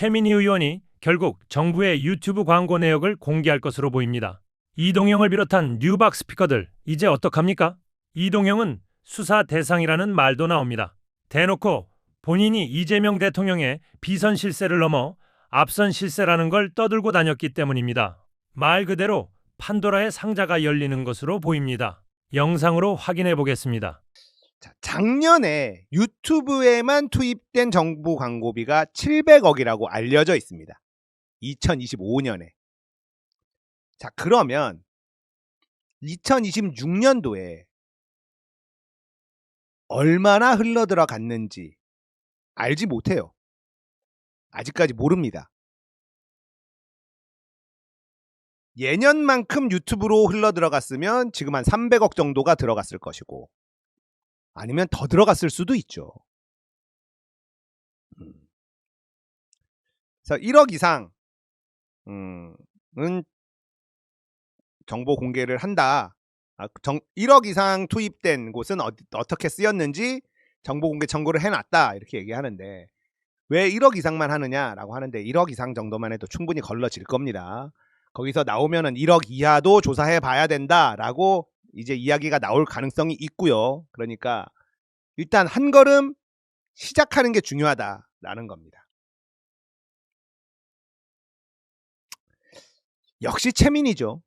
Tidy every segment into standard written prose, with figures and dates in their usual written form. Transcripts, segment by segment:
최민희 의원이 결국 정부의 유튜브 광고 내역을 공개할 것으로 보입니다. 이동영을 비롯한 뉴박 스피커들 이제 어떡합니까? 이동영은 수사 대상이라는 말도 나옵니다. 대놓고 본인이 이재명 대통령의 비선 실세를 넘어 앞선 실세라는 걸 떠들고 다녔기 때문입니다. 말 그대로 판도라의 상자가 열리는 것으로 보입니다. 영상으로 확인해 보겠습니다. 자, 작년에 유튜브에만 투입된 정부 광고비가 700억이라고 알려져 있습니다. 2025년에. 자, 그러면 2026년도에 얼마나 흘러들어갔는지 알지 못해요. 아직까지 모릅니다. 예년만큼 유튜브로 흘러들어갔으면 지금 한 300억 정도가 들어갔을 것이고, 아니면 더 들어갔을 수도 있죠. 그래서 1억 이상은 정보 공개를 한다. 1억 이상 투입된 곳은 어떻게 쓰였는지 정보 공개 청구를 해놨다, 이렇게 얘기하는데, 왜 1억 이상만 하느냐라고 하는데 1억 이상 정도만 해도 충분히 걸러질 겁니다. 거기서 나오면은 1억 이하도 조사해 봐야 된다라고 이제 이야기가 나올 가능성이 있고요. 그러니까 일단 한 걸음 시작하는 게 중요하다라는 겁니다. 역시 최민희죠.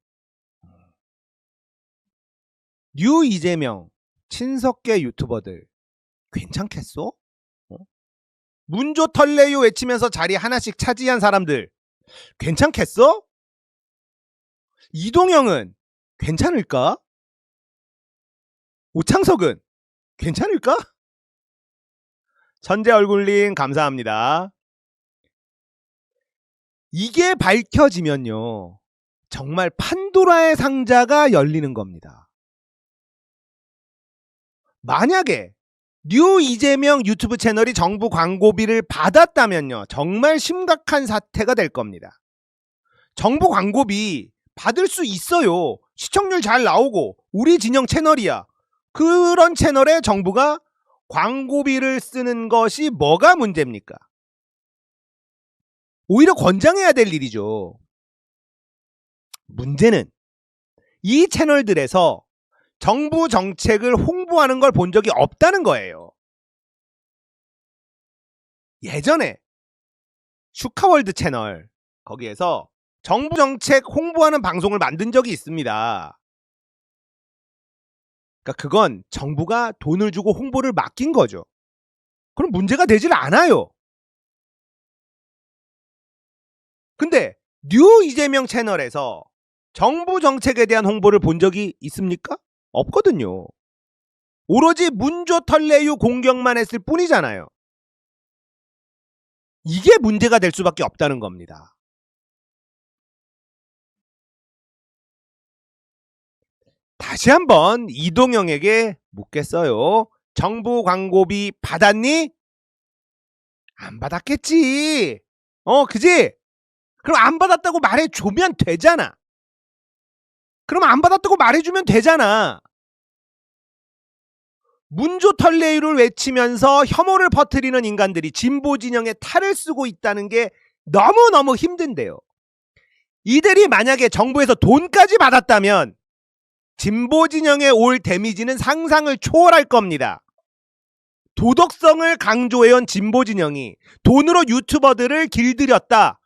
뉴 이재명 친석계 유튜버들 괜찮겠어? 문조 털래요 외치면서 자리 하나씩 차지한 사람들 괜찮겠어? 이동영은 괜찮을까? 오창석은 괜찮을까? 천재 얼굴님 감사합니다. 이게 밝혀지면요, 정말 판도라의 상자가 열리는 겁니다. 만약에 뉴 이재명 유튜브 채널이 정부 광고비를 받았다면요, 정말 심각한 사태가 될 겁니다. 정부 광고비 받을 수 있어요. 시청률 잘 나오고 우리 진영 채널이야. 그런 채널에 정부가 광고비를 쓰는 것이 뭐가 문제입니까? 오히려 권장해야 될 일이죠. 문제는 이 채널들에서 정부 정책을 홍보하는 걸 본 적이 없다는 거예요. 예전에 슈카월드 채널, 거기에서 정부 정책 홍보하는 방송을 만든 적이 있습니다. 그러니까 그건 정부가 돈을 주고 홍보를 맡긴 거죠. 그럼 문제가 되질 않아요. 근데 뉴 이재명 채널에서 정부 정책에 대한 홍보를 본 적이 있습니까? 없거든요. 오로지 문조 털래유 공격만 했을 뿐이잖아요. 이게 문제가 될 수밖에 없다는 겁니다. 다시 한번 이동영에게 묻겠어요. 정부 광고비 받았니? 안 받았겠지. 그지? 그럼 안 받았다고 말해주면 되잖아. 그럼 안 받았다고 말해주면 되잖아. 문조 털래유를 외치면서 혐오를 퍼뜨리는 인간들이 진보 진영에 탈을 쓰고 있다는 게 너무너무 힘든데요. 이들이 만약에 정부에서 돈까지 받았다면 진보 진영에 올 데미지는 상상을 초월할 겁니다. 도덕성을 강조해온 진보 진영이 돈으로 유튜버들을 길들였다.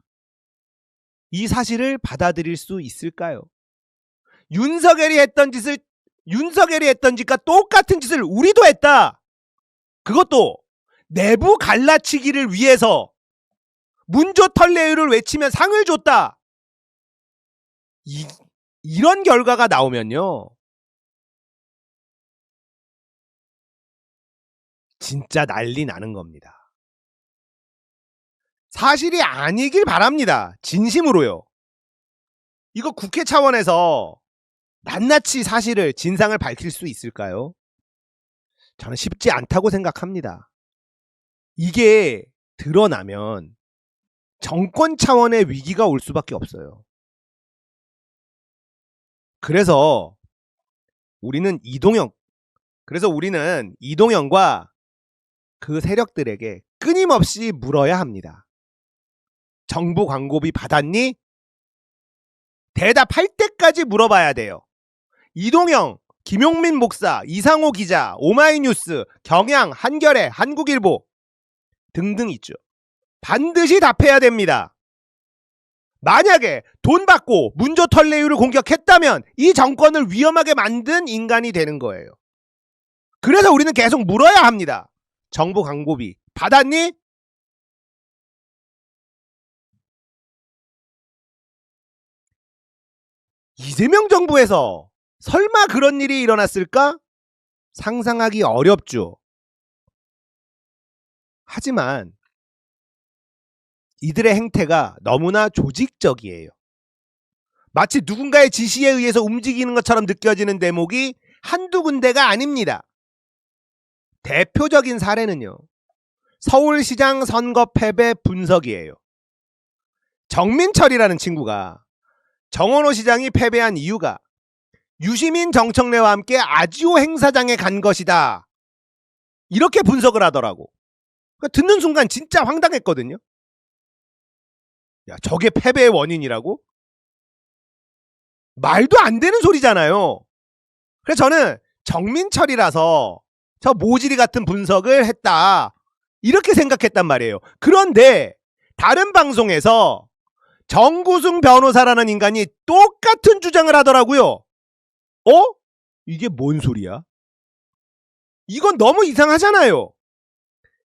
이 사실을 받아들일 수 있을까요? 윤석열이 했던 짓과 똑같은 짓을 우리도 했다. 그것도 내부 갈라치기를 위해서 문조 털래유를 외치면 상을 줬다. 이런 결과가 나오면요, 진짜 난리 나는 겁니다. 사실이 아니길 바랍니다. 진심으로요. 이거 국회 차원에서 낱낱이 사실을, 진상을 밝힐 수 있을까요? 저는 쉽지 않다고 생각합니다. 이게 드러나면 정권 차원의 위기가 올 수밖에 없어요. 그래서 우리는 이동영과 그 세력들에게 끊임없이 물어야 합니다. 정부 광고비 받았니? 대답할 때까지 물어봐야 돼요. 이동영, 김용민 목사, 이상호 기자, 오마이뉴스, 경향, 한겨레, 한국일보 등등 있죠. 반드시 답해야 됩니다. 만약에 돈 받고 문조털레유를 공격했다면 이 정권을 위험하게 만든 인간이 되는 거예요. 그래서 우리는 계속 물어야 합니다. 정부 광고비 받았니? 이재명 정부에서 설마 그런 일이 일어났을까? 상상하기 어렵죠. 하지만 이들의 행태가 너무나 조직적이에요. 마치 누군가의 지시에 의해서 움직이는 것처럼 느껴지는 대목이 한두 군데가 아닙니다. 대표적인 사례는요. 서울시장 선거 패배 분석이에요. 정민철이라는 친구가 정원호 시장이 패배한 이유가 유시민 정청래와 함께 아지오 행사장에 간 것이다. 이렇게 분석을 하더라고. 듣는 순간 진짜 황당했거든요. 야, 저게 패배의 원인이라고? 말도 안 되는 소리잖아요. 그래서 저는 정민철이라서 저 모지리 같은 분석을 했다. 이렇게 생각했단 말이에요. 그런데 다른 방송에서 정구승 변호사라는 인간이 똑같은 주장을 하더라고요. 이게 뭔 소리야? 이건 너무 이상하잖아요.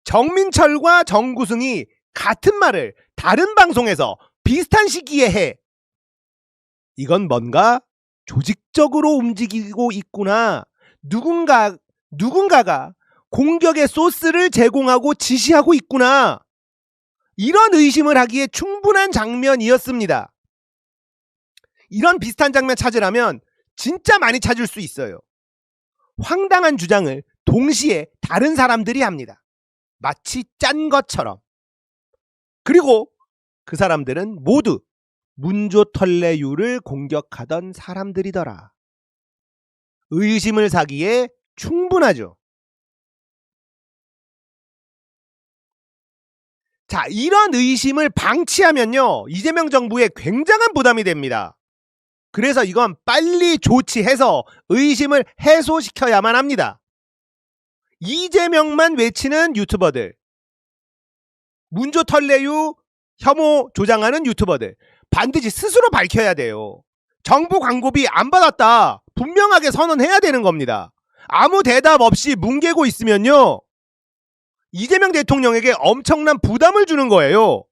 정민철과 정구승이 같은 말을 다른 방송에서 비슷한 시기에 해. 이건 뭔가 조직적으로 움직이고 있구나. 누군가가 공격의 소스를 제공하고 지시하고 있구나. 이런 의심을 하기에 충분한 장면이었습니다. 이런 비슷한 장면 찾으려면 진짜 많이 찾을 수 있어요. 황당한 주장을 동시에 다른 사람들이 합니다. 마치 짠 것처럼. 그리고 그 사람들은 모두 문조털레유를 공격하던 사람들이더라. 의심을 사기에 충분하죠. 자, 이런 의심을 방치하면요, 이재명 정부에 굉장한 부담이 됩니다. 그래서 이건 빨리 조치해서 의심을 해소시켜야만 합니다. 이재명만 외치는 유튜버들, 문조털레유 혐오 조장하는 유튜버들 반드시 스스로 밝혀야 돼요. 정부 광고비 안 받았다. 분명하게 선언해야 되는 겁니다. 아무 대답 없이 뭉개고 있으면요, 이재명 대통령에게 엄청난 부담을 주는 거예요.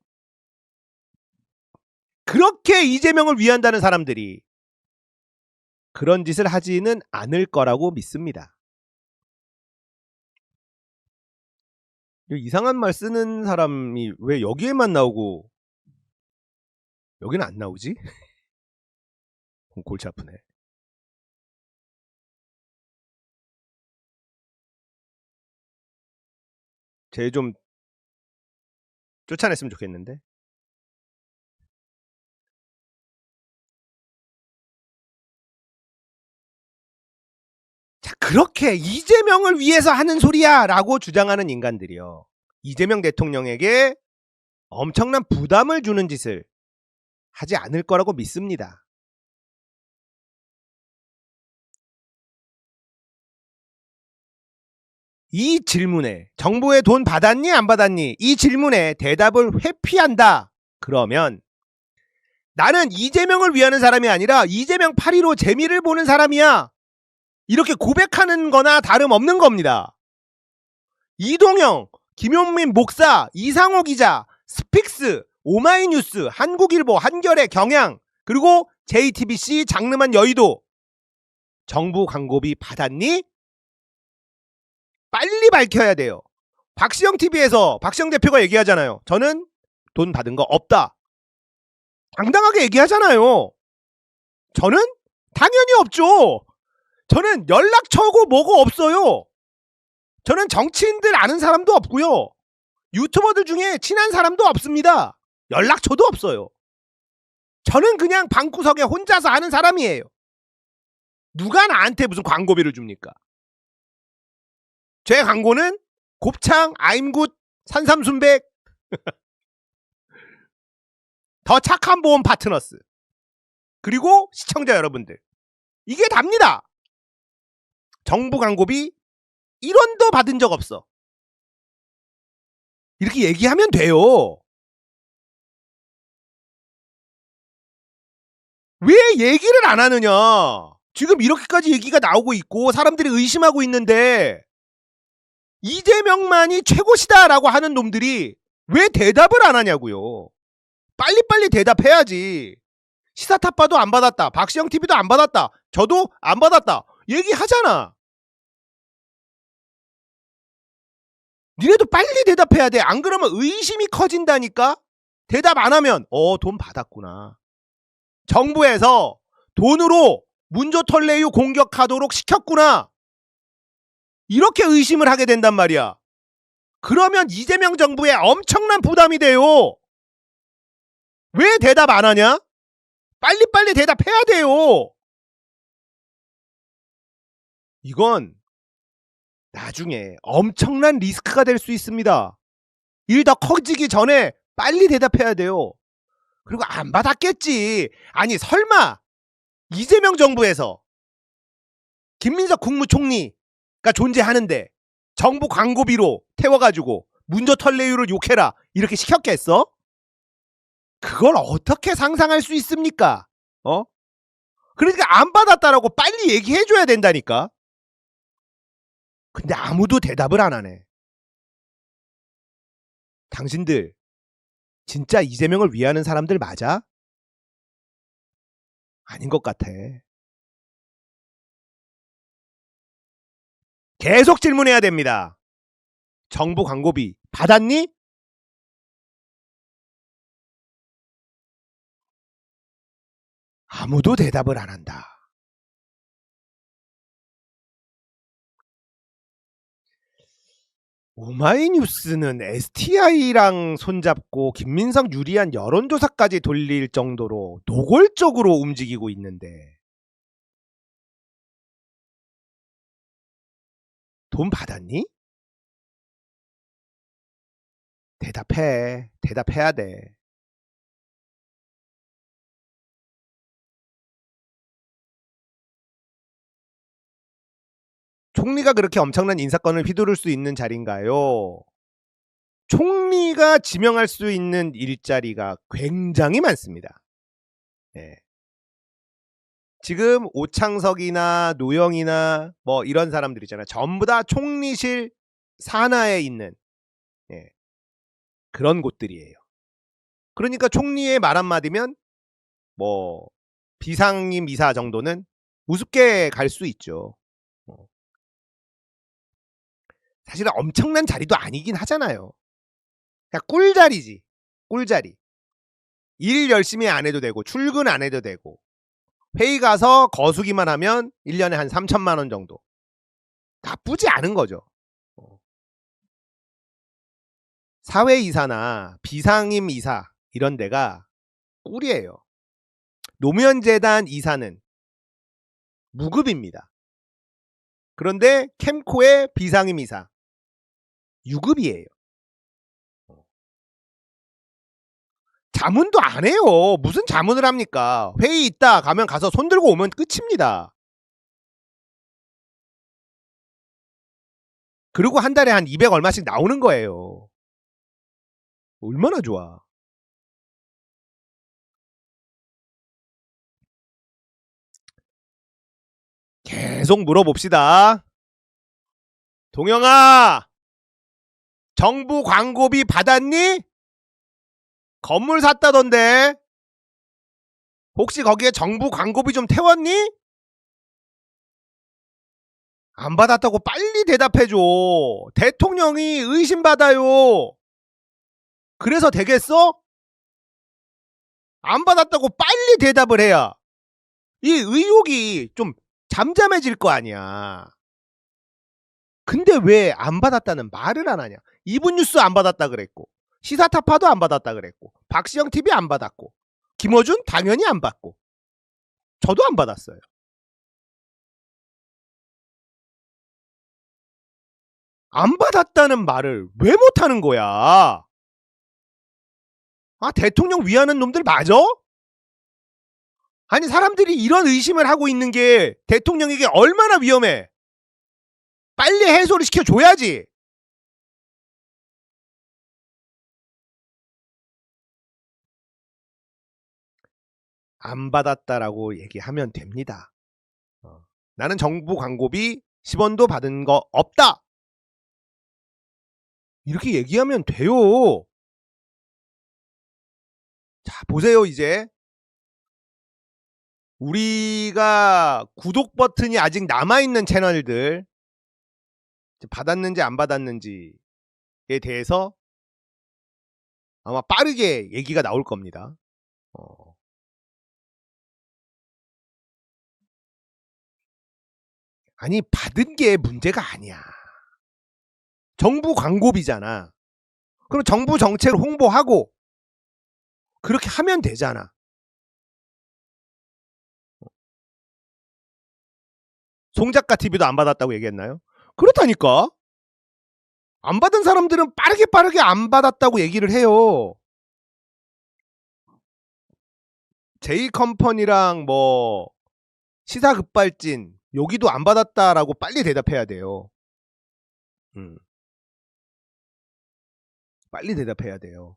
그렇게 이재명을 위한다는 사람들이 그런 짓을 하지는 않을 거라고 믿습니다. 이상한 말 쓰는 사람이 왜 여기에만 나오고 여기는 안 나오지? 골치 아프네. 쟤 좀 쫓아냈으면 좋겠는데. 자, 그렇게 이재명을 위해서 하는 소리야 라고 주장하는 인간들이요, 이재명 대통령에게 엄청난 부담을 주는 짓을 하지 않을 거라고 믿습니다. 이 질문에, 정부에 돈 받았니 안 받았니, 이 질문에 대답을 회피한다. 그러면 나는 이재명을 위하는 사람이 아니라 이재명 8.15 재미를 보는 사람이야. 이렇게 고백하는 거나 다름없는 겁니다. 이동영, 김용민 목사, 이상호 기자, 스픽스, 오마이뉴스, 한국일보, 한겨레, 경향, 그리고 JTBC, 장르만 여의도 정부 광고비 받았니? 빨리 밝혀야 돼요. 박시영 TV에서 박시영 대표가 얘기하잖아요. 저는 돈 받은 거 없다. 당당하게 얘기하잖아요. 저는 당연히 없죠. 저는 연락처고 뭐고 없어요. 저는 정치인들 아는 사람도 없고요. 유튜버들 중에 친한 사람도 없습니다. 연락처도 없어요. 저는 그냥 방구석에 혼자서 하는 사람이에요. 누가 나한테 무슨 광고비를 줍니까? 제 광고는 곱창, 아임굿, 산삼순백 더 착한 보험 파트너스, 그리고 시청자 여러분들, 이게 답니다. 정부 광고비 1원도 받은 적 없어. 이렇게 얘기하면 돼요. 왜 얘기를 안 하느냐? 지금 이렇게까지 얘기가 나오고 있고 사람들이 의심하고 있는데 이재명만이 최고시다라고 하는 놈들이 왜 대답을 안 하냐고요. 빨리빨리 대답해야지. 시사타파도 안 받았다, 박시영 TV도 안 받았다, 저도 안 받았다 얘기하잖아. 니네도 빨리 대답해야 돼. 안 그러면 의심이 커진다니까. 대답 안 하면 돈 받았구나, 정부에서 돈으로 문조털레유 공격하도록 시켰구나, 이렇게 의심을 하게 된단 말이야. 그러면 이재명 정부에 엄청난 부담이 돼요. 왜 대답 안 하냐? 빨리빨리 대답해야 돼요. 이건 나중에 엄청난 리스크가 될 수 있습니다. 일 더 커지기 전에 빨리 대답해야 돼요. 그리고 안 받았겠지. 아니 설마 이재명 정부에서 김민석 국무총리가 존재하는데 정부 광고비로 태워가지고 문조털레유를 욕해라 이렇게 시켰겠어? 그걸 어떻게 상상할 수 있습니까? 그러니까 안 받았다라고 빨리 얘기해줘야 된다니까. 근데 아무도 대답을 안 하네. 당신들 진짜 이재명을 위하는 사람들 맞아? 아닌 것 같아. 계속 질문해야 됩니다. 정부 광고비 받았니? 아무도 대답을 안 한다. 오마이뉴스는 STI랑 손잡고 김민석 유리한 여론조사까지 돌릴 정도로 노골적으로 움직이고 있는데 돈 받았니? 대답해. 대답해야 돼. 총리가 그렇게 엄청난 인사권을 휘두를 수 있는 자리인가요? 총리가 지명할 수 있는 일자리가 굉장히 많습니다. 네. 지금 오창석이나 노영이나 뭐 이런 사람들 있잖아요. 전부 다 총리실 산하에 있는 그런 곳들이에요. 그러니까 총리의 말 한마디면 뭐 비상임 이사 정도는 우습게 갈 수 있죠. 사실은 엄청난 자리도 아니긴 하잖아요. 그냥 꿀자리지. 꿀자리. 일 열심히 안 해도 되고 출근 안 해도 되고 회의 가서 거수기만 하면 1년에 한 3천만 원 정도. 나쁘지 않은 거죠. 사회이사나 비상임 이사 이런 데가 꿀이에요. 노무현재단 이사는 무급입니다. 그런데 캠코의 비상임 이사 유급이에요. 자문도 안 해요. 무슨 자문을 합니까? 회의 있다 가면 가서 손 들고 오면 끝입니다. 그리고 한 달에 한 200 얼마씩 나오는 거예요. 얼마나 좋아. 계속 물어봅시다. 동영아, 정부 광고비 받았니? 건물 샀다던데 혹시 거기에 정부 광고비 좀 태웠니? 안 받았다고 빨리 대답해줘. 대통령이 의심받아요. 그래서 되겠어? 안 받았다고 빨리 대답을 해야 이 의혹이 좀 잠잠해질 거 아니야. 근데 왜 안 받았다는 말을 안 하냐. 이분뉴스 안 받았다 그랬고 시사타파도 안 받았다 그랬고 박시영 TV 안 받았고 김어준 당연히 안 받고 저도 안 받았어요. 안 받았다는 말을 왜 못하는 거야? 아, 대통령 위하는 놈들 맞아? 아니, 사람들이 이런 의심을 하고 있는 게 대통령에게 얼마나 위험해. 빨리 해소를 시켜줘야지. 안 받았다라고 얘기하면 됩니다. 나는 정부 광고비 10원도 받은 거 없다. 이렇게 얘기하면 돼요. 자, 보세요. 이제 우리가 구독 버튼이 아직 남아있는 채널들 받았는지 안 받았는지에 대해서 아마 빠르게 얘기가 나올 겁니다. 아니, 받은 게 문제가 아니야. 정부 광고비잖아. 그럼 정부 정책을 홍보하고 그렇게 하면 되잖아. 송작가 TV도 안 받았다고 얘기했나요? 그렇다니까. 안 받은 사람들은 빠르게 안 받았다고 얘기를 해요. J컴퍼니랑 뭐 시사급발진 여기도 안 받았다라고 빨리 대답해야 돼요. 빨리 대답해야 돼요.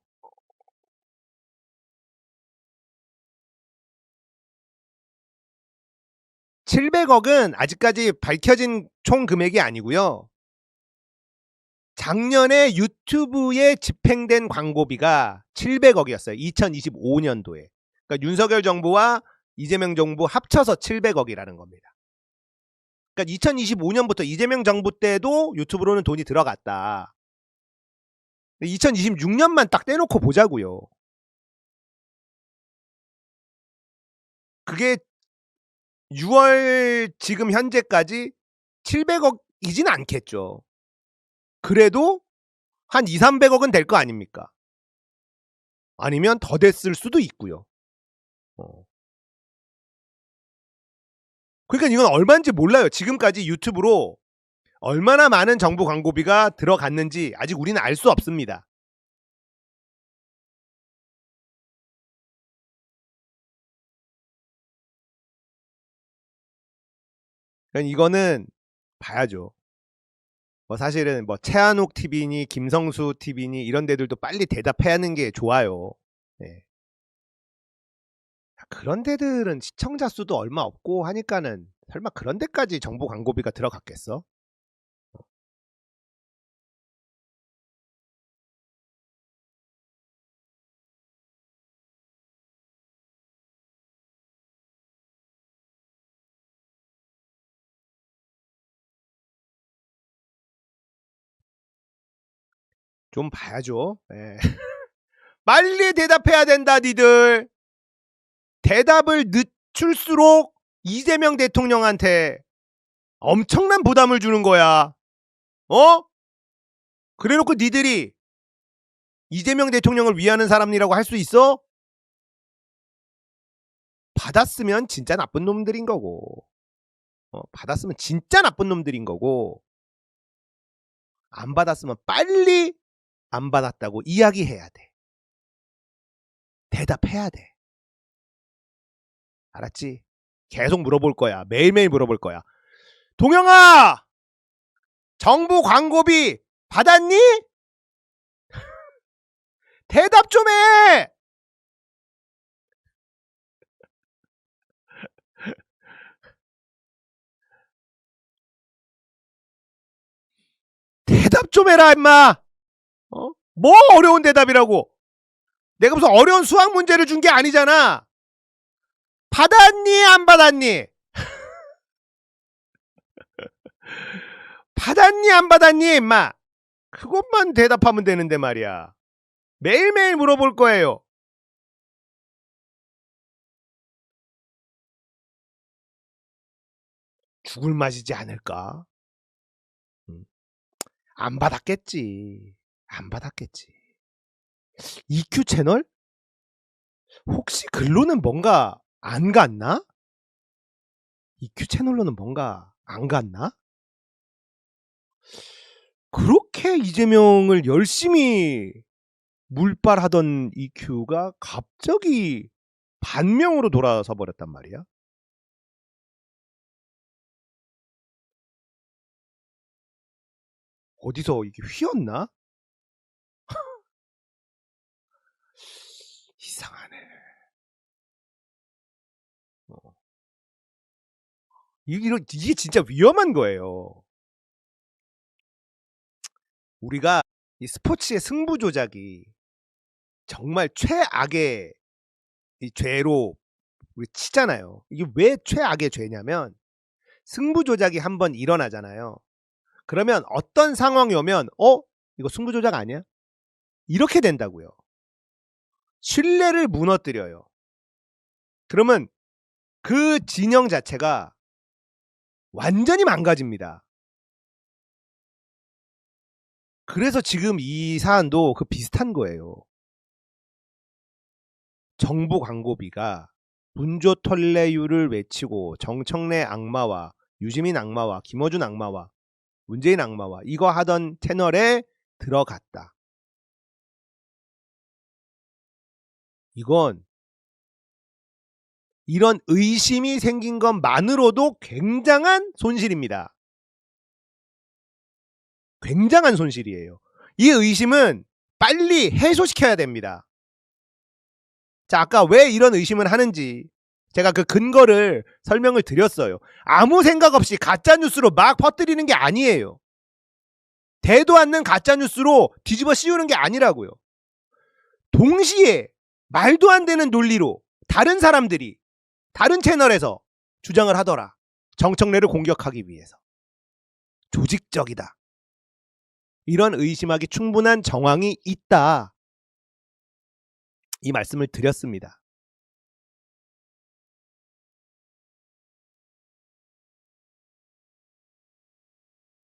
(700억은) 아직까지 밝혀진 총 금액이 아니고요. 작년에 유튜브에 집행된 광고비가 700억이었어요. 2025년도에. 그러니까 윤석열 정부와 이재명 정부 합쳐서 700억이라는 겁니다. 그러니까 2025년부터 이재명 정부 때도 유튜브로는 돈이 들어갔다. 2026년만 딱 떼놓고 보자고요. 그게 6월 지금 현재까지 700억이진 않겠죠. 그래도 한 2, 300억은 될 거 아닙니까? 아니면 더 됐을 수도 있고요. 그러니까 이건 얼마인지 몰라요. 지금까지 유튜브로 얼마나 많은 정부 광고비가 들어갔는지 아직 우리는 알 수 없습니다. 그러니까 이거는 봐야죠. 뭐 사실은 뭐 최한욱 TV니 김성수 TV니 이런 데들도 빨리 대답해야 하는 게 좋아요. 네. 그런 데들은 시청자 수도 얼마 없고 하니까는 설마 그런 데까지 정부 광고비가 들어갔겠어? 좀 봐야죠. 네. 빨리 대답해야 된다, 니들. 대답을 늦출수록 이재명 대통령한테 엄청난 부담을 주는 거야. 그래놓고 니들이 이재명 대통령을 위하는 사람이라고 할 수 있어? 받았으면 진짜 나쁜 놈들인 거고, 받았으면 진짜 나쁜 놈들인 거고, 안 받았으면 빨리 안 받았다고 이야기해야 돼. 대답해야 돼. 알았지? 계속 물어볼 거야. 매일매일 물어볼 거야. 동영아! 정부 광고비 받았니? 대답 좀 해! 대답 좀 해라, 임마! 뭐 어려운 대답이라고! 내가 무슨 어려운 수학 문제를 준 게 아니잖아! 받았니, 안 받았니? 받았니, 안 받았니, 임마? 그것만 대답하면 되는데 말이야. 매일매일 물어볼 거예요. 죽을 맛이지 않을까? 안 받았겠지. 안 받았겠지. EQ 채널? 혹시 글로는 뭔가 안 갔나? EQ 채널로는 뭔가 안 갔나? 그렇게 이재명을 열심히 물발하던 EQ가 갑자기 반명으로 돌아서 버렸단 말이야. 어디서 이게 휘었나? 이상하네. 이게 진짜 위험한 거예요. 우리가 이 스포츠의 승부 조작이 정말 최악의 이 죄로 우리 치잖아요. 이게 왜 최악의 죄냐면 승부 조작이 한번 일어나잖아요. 그러면 어떤 상황이 오면 이거 승부 조작 아니야? 이렇게 된다고요. 신뢰를 무너뜨려요. 그러면 그 진영 자체가 완전히 망가집니다. 그래서 지금 이 사안도 그 비슷한 거예요. 정부 광고비가 문조 털레유를 외치고 정청래 악마와 유시민 악마와 김어준 악마와 문재인 악마와 이거 하던 채널에 들어갔다. 이건 이런 의심이 생긴 것만으로도 굉장한 손실입니다. 굉장한 손실이에요. 이 의심은 빨리 해소시켜야 됩니다. 자, 아까 왜 이런 의심을 하는지 제가 그 근거를 설명을 드렸어요. 아무 생각 없이 가짜뉴스로 막 퍼뜨리는 게 아니에요. 대도 않는 가짜뉴스로 뒤집어 씌우는 게 아니라고요. 동시에 말도 안 되는 논리로 다른 사람들이 다른 채널에서 주장을 하더라. 정청래를 공격하기 위해서. 조직적이다. 이런 의심하기 충분한 정황이 있다. 이 말씀을 드렸습니다.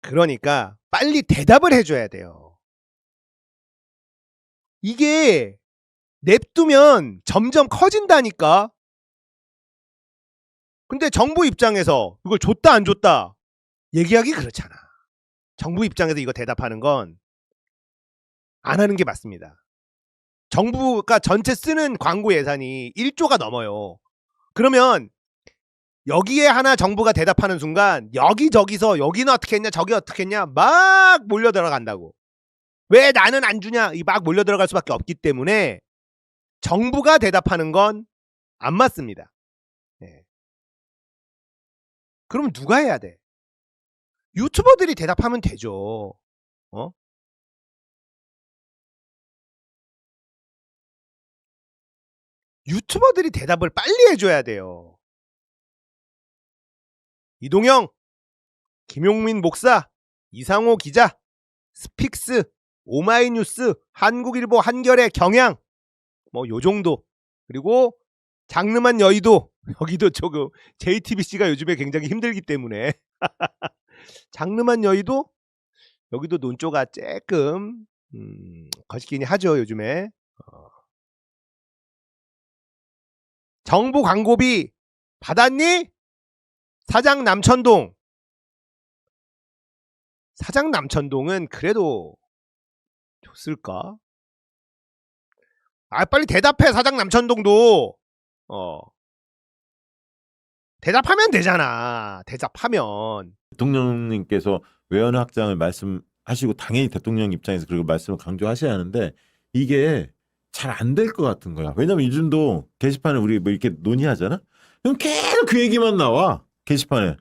그러니까 빨리 대답을 해줘야 돼요. 이게 냅두면 점점 커진다니까. 근데 정부 입장에서 이걸 줬다 안 줬다 얘기하기 그렇잖아. 정부 입장에서 이거 대답하는 건 안 하는 게 맞습니다. 정부가 전체 쓰는 광고 예산이 1조가 넘어요. 그러면 여기에 하나 정부가 대답하는 순간 여기저기서 여기는 어떻게 했냐 저기 어떻게 했냐 막 몰려 들어간다고. 왜 나는 안 주냐 막 몰려 들어갈 수밖에 없기 때문에 정부가 대답하는 건 안 맞습니다. 네. 그럼 누가 해야 돼? 유튜버들이 대답하면 되죠. 유튜버들이 대답을 빨리 해줘야 돼요. 이동영, 김용민 목사, 이상호 기자, 스픽스, 오마이뉴스, 한국일보, 한겨레, 경향 뭐 요정도. 그리고 장르만 여의도. 여기도 조금 JTBC가 요즘에 굉장히 힘들기 때문에 장르만 여의도 여기도 논조가 조금 거시기니 하죠 요즘에. 정부 광고비 받았니? 사장 남천동. 사장 남천동은 그래도 줬을까? 빨리 대답해. 사장 남천동도 대답하면 되잖아. 대답하면. 대통령님께서 외연 확장을 말씀하시고 당연히 대통령 입장에서 그리고 말씀을 강조하셔야 하는데 이게 잘 안 될 것 같은 거야. 왜냐면 요즘도 게시판에 우리 뭐 이렇게 논의하잖아. 그럼 계속 그 얘기만 나와 게시판에.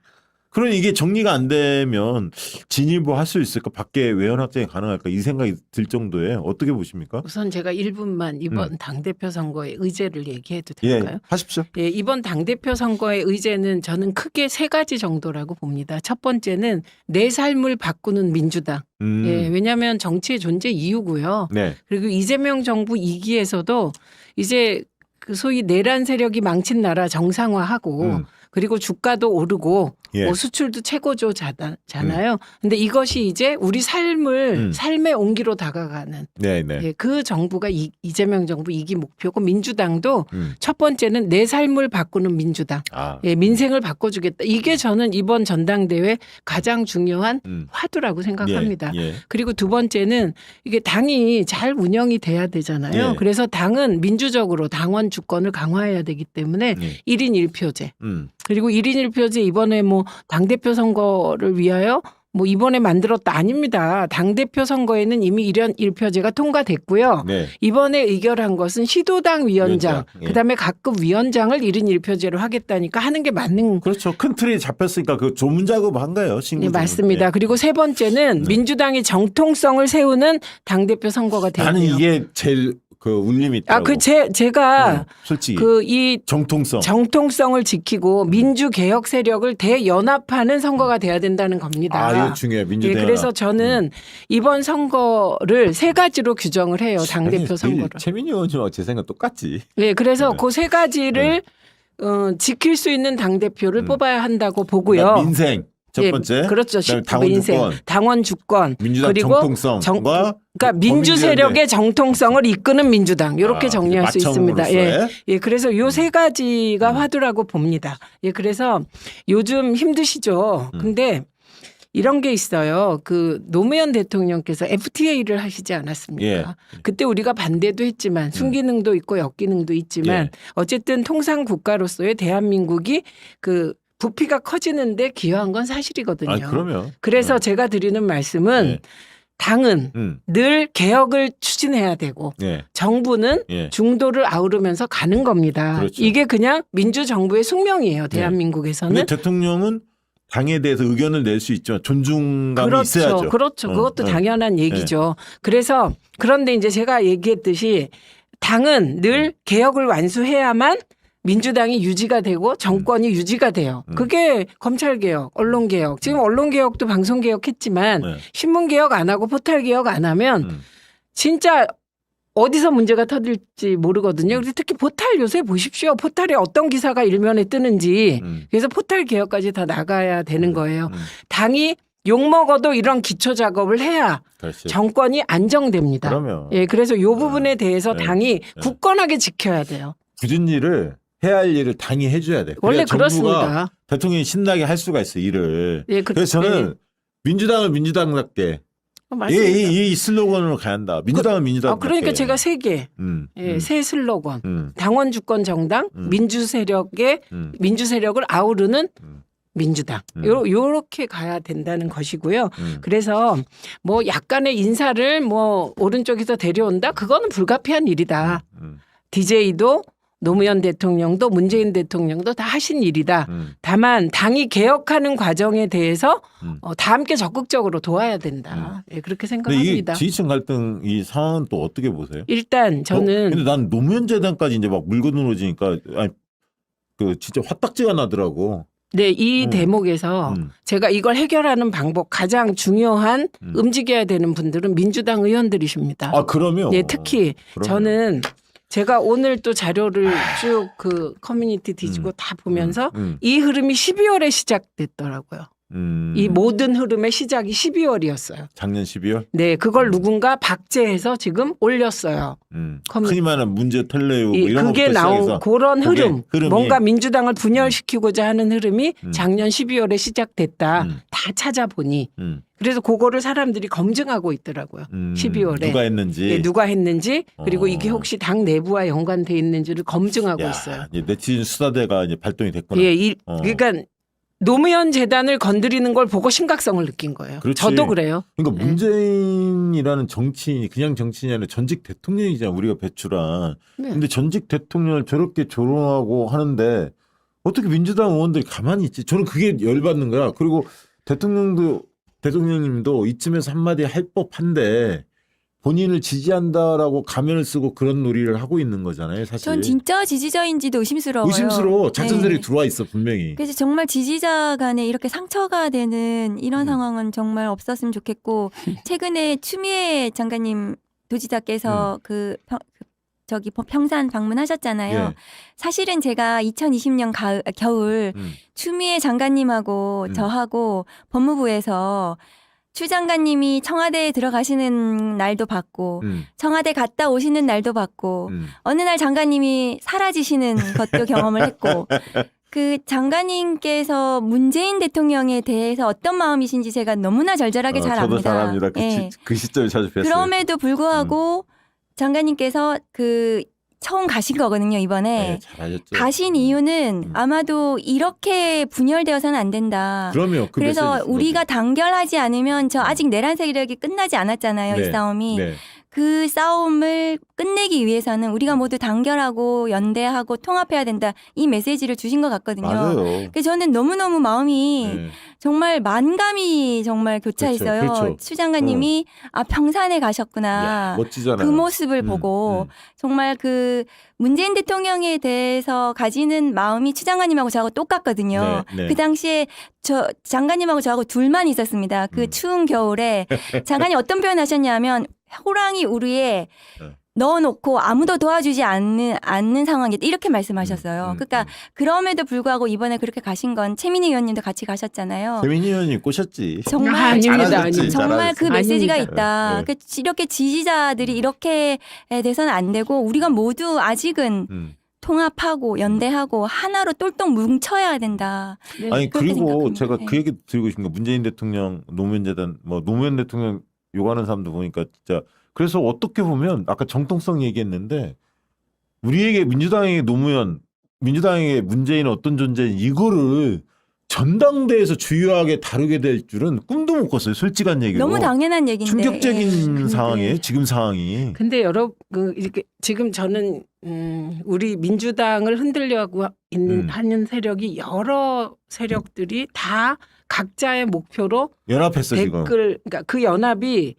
그러니 이게 정리가 안 되면 진일보 할 수 있을까? 밖에 외연 확장이 가능할까? 이 생각이 들 정도예요. 어떻게 보십니까? 우선 제가 1분만 이번 당대표 선거의 의제를 얘기해도 될까요? 예, 하십시오. 예, 이번 당대표 선거의 의제는 저는 크게 세 가지 정도라고 봅니다. 첫 번째는 내 삶을 바꾸는 민주당. 예, 왜냐하면 정치의 존재 이유고요. 네. 그리고 이재명 정부 2기에서도 이제 그 소위 내란 세력이 망친 나라 정상화하고 그리고 주가도 오르고 예. 뭐 수출도 최고조잖아요. 근데 이것이 이제 우리 삶의 온기로 다가가는 네, 네. 예, 그 정부가 이재명 정부 2기 목표고 민주당도 음. 첫 번째는 내 삶을 바꾸는 민주당. 아. 예, 민생을 바꿔주겠다. 이게 저는 이번 전당대회 가장 중요한 음. 화두라고 생각합니다. 예. 예. 그리고 두 번째는 이게 당이 잘 운영이 돼야 되잖아요. 예. 그래서 당은 민주적으로 당원 주권을 강화해야 되기 때문에 예. 1인 1표제. 음. 그리고 1인 1표제 이번에 뭐 당대표 선거를 위하여 뭐 이번에 만들었다 아닙니다. 당대표 선거에는 이미 1인 1표제가 통과됐고요. 네. 이번에 의결한 것은 시도당 위원장, 위원장, 예. 그다음에 각급 위원장을 1인 1표제로 하겠다니까 하는 게 맞는 그렇죠. 큰 틀이 잡혔으니까 그 조문 작업한 거예요. 신구 네, 조문. 맞습니다. 예. 그리고 세 번째는 네. 민주당이 정통성을 세우는 당대표 선거가 돼야 나는 돼요. 이게 제일 그 울림이 있더라고. 제가 솔직히 그 이 정통성. 정통성을 지키고 민주 개혁 세력을 대연합하는 선거가 돼야 된다는 겁니다. 아, 이거 중요해. 예, 민주당. 그래서 저는 이번 선거를 세 가지로 규정을 해요. 당대표 선거를. 최민희 의원님하고 제 생각 똑같지. 예, 그래서 네. 그 세 가지를 지킬 수 있는 당대표를 뽑아야 한다고 보고요. 그러니까 민생 첫 예, 번째. 그렇죠. 그다음에 당원 민생, 주권. 당원 주권, 민주당 그리고 정통성과 그러니까 민주 세력의 정통성을 이끄는 민주당 이렇게 정리할 수 있습니다. 예, 예, 그래서 요 세 가지가 화두라고 봅니다. 예, 그래서 요즘 힘드시죠. 근데 이런 게 있어요. 그 노무현 대통령께서 FTA를 하시지 않았습니까? 예. 그때 우리가 반대도 했지만 순기능도 있고 역기능도 있지만 예. 어쨌든 통상 국가로서의 대한민국이 그 부피가 커지는데 기여한 건 사실이거든요. 아, 그러면. 그래서 제가 드리는 말씀은 예. 당은 음. 늘 개혁을 추진해야 되고 예. 정부는 예. 중도를 아우르면서 가는 겁니다. 그렇죠. 이게 그냥 민주정부의 숙명이에요. 대한민국에서는. 근데 대통령은 당에 대해서 의견을 낼 수 있지만 존중감이 있어야죠. 그렇죠. 그것도 네. 당연한 얘기죠. 그래서 그런데 이제 제가 얘기했듯이 당은 늘 개혁을 완수해야만 민주당이 유지가 되고 정권이 유지가 돼요. 그게 검찰개혁, 언론개혁. 지금 언론개혁도 방송개혁했지만 네. 신문개혁 안 하고 포탈개혁 안 하면 진짜 어디서 문제가 터질지 모르거든요. 그래서 특히 포탈 요새 보십시오. 포탈에 어떤 기사가 일면에 뜨는지. 그래서 포탈 개혁까지 다 나가야 되는 거예요. 당이 욕먹어도 이런 기초 작업을 해야 그렇지. 정권이 안정됩니다. 그러면. 예, 그래서 이 부분에 대해서 네. 당이 굳건하게 지켜야 돼요. 굳은 일을 해야 할 일을 당이 해줘야 돼. 원래 그래야 정부가 그렇습니다. 대통령이 신나게 할 수가 있어 일을. 예, 그래서 저는 민주당을 민주당답게 맞습니다. 이 슬로건으로 가야 한다. 민주당은 민주당답게. 그러니까 제가 세 개, 새 슬로건. 당원 주권 정당, 민주 세력의 민주 세력을 아우르는 민주당. 요렇게 가야 된다는 것이고요. 그래서 뭐 약간의 인사를 뭐 오른쪽에서 데려온다? 그거는 불가피한 일이다. DJ도 노무현 대통령도 문재인 대통령도 다 하신 일이다. 다만 당이 개혁하는 과정에 대해서 다 함께 적극적으로 도와야 된다. 예, 그렇게 근데 이 생각합니다. 지지층 갈등 이 상황은 또 어떻게 보세요? 일단 저는 근데 난 노무현 재단까지 이제 막 물고 늘어지니까 아니 그 진짜 화딱지가 나더라고. 네, 이 대목에서 제가 이걸 해결하는 방법 가장 중요한 움직여야 되는 분들은 민주당 의원들이십니다. 아 그러면. 네, 특히 그러면. 저는 제가 오늘 또 자료를 쭉 그 커뮤니티 뒤지고 다 보면서 이 흐름이 12월에 시작됐더라고요. 이 모든 흐름의 시작이 12월이었어요. 작년 12월. 네, 그걸 누군가 박제해서 지금 올렸어요. 흔히 말하는 문제 텔레오 이런 그게 것부터 나온 시작해서 그런 흐름이 뭔가 민주당을 음. 분열시키고자 하는 흐름이 작년 12월에 시작됐다. 다 찾아보니 그래서 그거를 사람들이 검증하고 있더라고요. 12월에 누가 했는지. 예, 누가 했는지 그리고 이게 혹시 당 내부와 연관돼 있는지를 검증하고 있어요. 이제 네티즌 수사대가 이제 발동이 됐구나. 예, 그러니까 노무현 재단을 건드리는 걸 보고 심각성을 느낀 거예요. 그렇지. 저도 그래요. 그러니까 문재인이라는 정치인이 그냥 정치인이 아니라 전직 대통령이잖아. 우리가 배출한. 네. 근데 전직 대통령을 저렇게 조롱하고 하는데 어떻게 민주당 의원들이 가만히 있지? 저는 그게 열받는 거야. 그리고 대통령님도 이쯤에서 한마디 할 법한데 본인을 지지한다라고 가면을 쓰고 그런 놀이를 하고 있는 거잖아요. 사실. 전 진짜 지지자인지도 의심스러워요. 의심스러워. 작전 세력이 네. 들어와 있어 분명히. 그래서 정말 지지자 간에 이렇게 상처가 되는 이런 상황은 정말 없었으면 좋겠고 최근에 추미애 장관님 도지사께서 저기 평산 방문하셨잖아요. 예. 사실은 제가 2020년 겨울 추미애 장관님하고 저하고 법무부에서 추 장관님이 청와대에 들어가시는 날도 봤고 청와대 갔다 오시는 날도 봤고 어느 날 장관님이 사라지시는 것도 경험을 했고 그 장관님께서 문재인 대통령에 대해서 어떤 마음이신지 제가 너무나 절절하게 잘 저도 압니다. 잘 압니다. 예. 그 시점에 자주 뵀어요. 그럼에도 불구하고 장관님께서 그 처음 가신 거거든요, 이번에. 네, 잘하셨죠. 가신 이유는 아마도 이렇게 분열되어서는 안 된다. 그럼요. 그 그래서 메시지 우리가 단결하지 않으면 저 아직 내란 세력이 끝나지 않았잖아요, 네. 이 싸움이. 네. 그 싸움을 끝내기 위해서는 우리가 모두 단결하고 연대하고 통합해야 된다. 이 메시지를 주신 것 같거든요. 맞아요. 그래서 저는 너무너무 마음이 네. 정말 만감이 정말 교차 그렇죠, 있어요. 그렇죠. 추 장관님이 아 평산에 가셨구나. 야, 멋지잖아요. 그 모습을 보고 정말 그 문재인 대통령에 대해서 가지는 마음이 추 장관님하고 저하고 똑같거든요. 네, 네. 그 당시에 저 장관님하고 저하고 둘만 있었습니다. 그 추운 겨울에 장관이 어떤 표현 하셨냐면 호랑이 우리에 네. 넣어놓고 아무도 도와주지 않는 상황이다. 이렇게 말씀하셨어요. 그러니까 그럼에도 불구하고 이번에 그렇게 가신 건 최민희 의원님도 같이 가셨잖아요. 최민희 의원님 꼬셨지. 정말 아닙니다. 잘하셨지, 아닙니다. 정말 그 메시지가 아닙니다. 있다. 네. 이렇게 지지자들이 이렇게 돼서는 안 되고 우리가 모두 아직은 통합하고 연대하고 하나로 똘똘 뭉쳐야 된다. 네. 아니 그렇게 그리고 생각합니다. 제가 네. 그 얘기 드리고 싶은 게 문재인 대통령 노무현재단 뭐 노무현 대통령 욕하는 사람도 보니까 진짜 그래서 어떻게 보면 아까 정통성 얘기했는데 우리에게 민주당에게 노무현 민주당에게 문재인은 어떤 존재인 이거를 전당대에서 주요하게 다루게 될 줄은 꿈도 못 꿨어요. 솔직한 얘기로. 너무 당연한 얘기인데. 충격적인 예. 상황이에요. 지금 상황이. 근데 여러분 이렇게 지금 저는 우리 민주당을 흔들려고 하는 세력이 여러 세력들이 다 각자의 목표로 연합했어 지금. 그러니까 그 연합이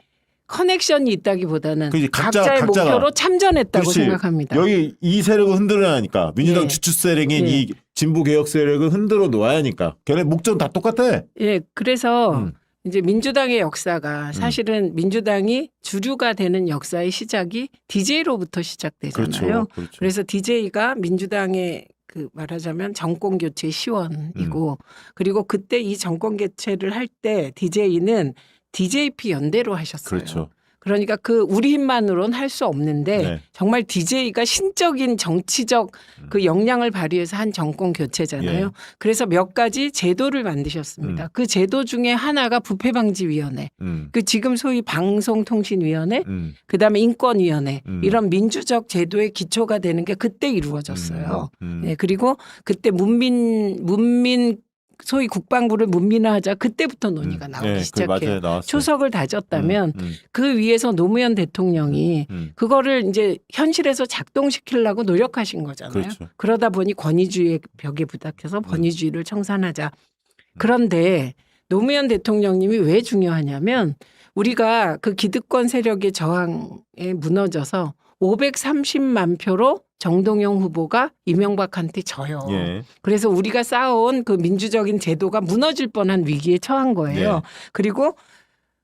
커넥션이 있다기보다는 그치, 각자의 각자가. 목표로 참전했다고 그렇지. 생각합니다. 여기 이 세력을 흔들어야 하니까 민주당 예. 주축 세력인 예. 이 진보 개혁 세력을 흔들어 놓아야 하니까 걔네 목적은 다 똑같아. 예, 그래서 음. 이제 민주당의 역사가 사실은 민주당이 주류가 되는 역사의 시작이 DJ로부터 시작되잖아요. 그렇죠. 그래서 DJ가 민주당의 그 말하자면 정권 교체 시원이고 그리고 그때 이 정권 교체를 할 때 DJ는 DJP 연대로 하셨어요. 그렇죠. 그러니까 그 우리 힘만으로는 할 수 없는데 네. 정말 DJ가 신적인 정치적 그 역량을 발휘해서 한 정권 교체잖아요. 예. 그래서 몇 가지 제도를 만드셨습니다. 그 제도 중에 하나가 부패방지위원회, 그 지금 소위 방송통신위원회, 그다음에 인권위원회 이런 민주적 제도의 기초가 되는 게 그때 이루어졌어요. 네, 그리고 그때 문민 소위 국방부를 문민화하자 그때부터 논의가 나오기 시작해요. 맞아요. 나왔어요. 초석을 다졌다면 그 위에서 노무현 대통령이 그거를 이제 현실에서 작동시키려고 노력하신 거잖아요. 그렇죠. 그러다 보니 권위주의의 벽에 부닥쳐서 권위주의를 청산하자. 그런데 노무현 대통령님이 왜 중요하냐면 우리가 그 기득권 세력의 저항에 무너져서 530만 표로 정동영 후보가 이명박한테 져요. 예. 그래서 우리가 쌓아온 그 민주적인 제도가 무너질 뻔한 위기에 처한 거예요. 네. 그리고